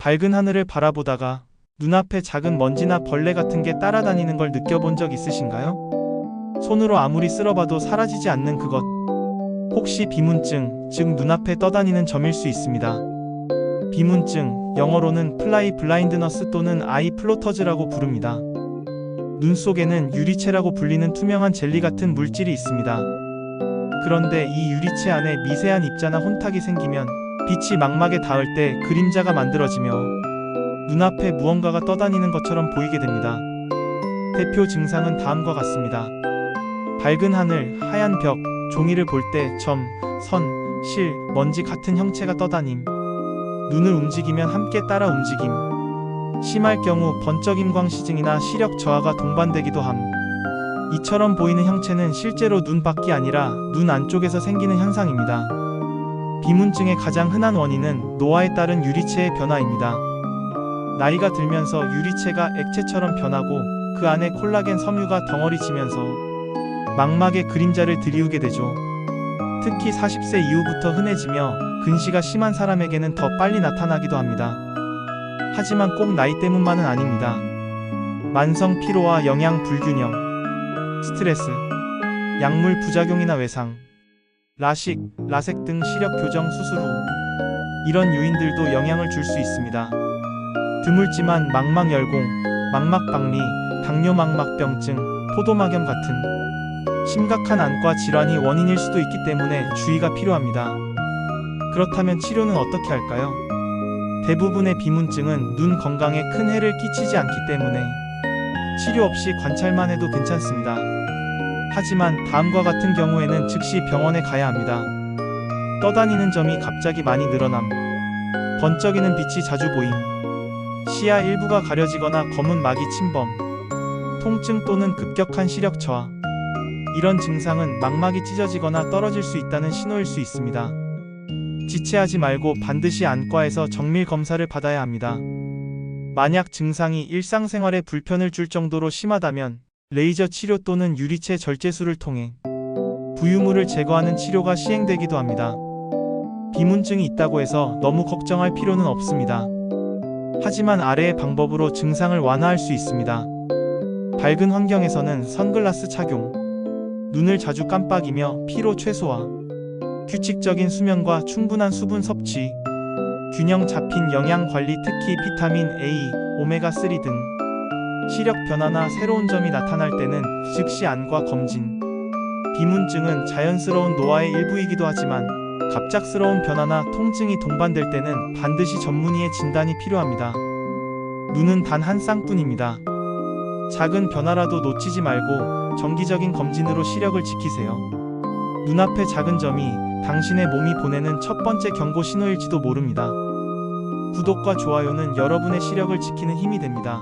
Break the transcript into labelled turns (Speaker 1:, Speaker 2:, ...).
Speaker 1: 밝은 하늘을 바라보다가 눈앞에 작은 먼지나 벌레 같은 게 따라다니는 걸 느껴본 적 있으신가요? 손으로 아무리 쓸어봐도 사라지지 않는 그것. 혹시 비문증, 즉 눈앞에 떠다니는 점일 수 있습니다. 비문증, 영어로는 플라이 블라인드너스 또는 아이 플로터즈라고 부릅니다. 눈 속에는 유리체라고 불리는 투명한 젤리 같은 물질이 있습니다. 그런데 이 유리체 안에 미세한 입자나 혼탁이 생기면 빛이 망막에 닿을 때 그림자가 만들어지며 눈앞에 무언가가 떠다니는 것처럼 보이게 됩니다. 대표 증상은 다음과 같습니다. 밝은 하늘, 하얀 벽, 종이를 볼 때 점, 선, 실, 먼지 같은 형체가 떠다님. 눈을 움직이면 함께 따라 움직임. 심할 경우 번쩍임광시증이나 시력 저하가 동반되기도 함. 이처럼 보이는 형체는 실제로 눈 밖이 아니라 눈 안쪽에서 생기는 현상입니다. 비문증의 가장 흔한 원인은 노화에 따른 유리체의 변화입니다. 나이가 들면서 유리체가 액체처럼 변하고 그 안에 콜라겐 섬유가 덩어리지면서 망막에 그림자를 들이우게 되죠. 특히 40세 이후부터 흔해지며 근시가 심한 사람에게는 더 빨리 나타나기도 합니다. 하지만 꼭 나이 때문만은 아닙니다. 만성 피로와 영양 불균형, 스트레스, 약물 부작용이나 외상, 라식, 라섹 등 시력 교정 수술 후 이런 요인들도 영향을 줄 수 있습니다. 드물지만 망막열공, 망막박리, 당뇨망막병증, 포도막염 같은 심각한 안과 질환이 원인일 수도 있기 때문에 주의가 필요합니다. 그렇다면 치료는 어떻게 할까요? 대부분의 비문증은 눈 건강에 큰 해를 끼치지 않기 때문에 치료 없이 관찰만 해도 괜찮습니다. 하지만 다음과 같은 경우에는 즉시 병원에 가야 합니다. 떠다니는 점이 갑자기 많이 늘어남, 번쩍이는 빛이 자주 보임, 시야 일부가 가려지거나 검은 막이 침범, 통증 또는 급격한 시력 저하. 이런 증상은 망막이 찢어지거나 떨어질 수 있다는 신호일 수 있습니다. 지체하지 말고 반드시 안과에서 정밀 검사를 받아야 합니다. 만약 증상이 일상생활에 불편을 줄 정도로 심하다면 레이저 치료 또는 유리체 절제술을 통해 부유물을 제거하는 치료가 시행되기도 합니다. 비문증이 있다고 해서 너무 걱정할 필요는 없습니다. 하지만 아래의 방법으로 증상을 완화할 수 있습니다. 밝은 환경에서는 선글라스 착용, 눈을 자주 깜빡이며 피로 최소화, 규칙적인 수면과 충분한 수분 섭취, 균형 잡힌 영양 관리 특히 비타민 A, 오메가3 등, 시력 변화나 새로운 점이 나타날 때는 즉시 안과 검진. 비문증은 자연스러운 노화의 일부이기도 하지만 갑작스러운 변화나 통증이 동반될 때는 반드시 전문의의 진단이 필요합니다. 눈은 단 한 쌍뿐입니다. 작은 변화라도 놓치지 말고 정기적인 검진으로 시력을 지키세요. 눈앞의 작은 점이 당신의 몸이 보내는 첫 번째 경고 신호일지도 모릅니다. 구독과 좋아요는 여러분의 시력을 지키는 힘이 됩니다.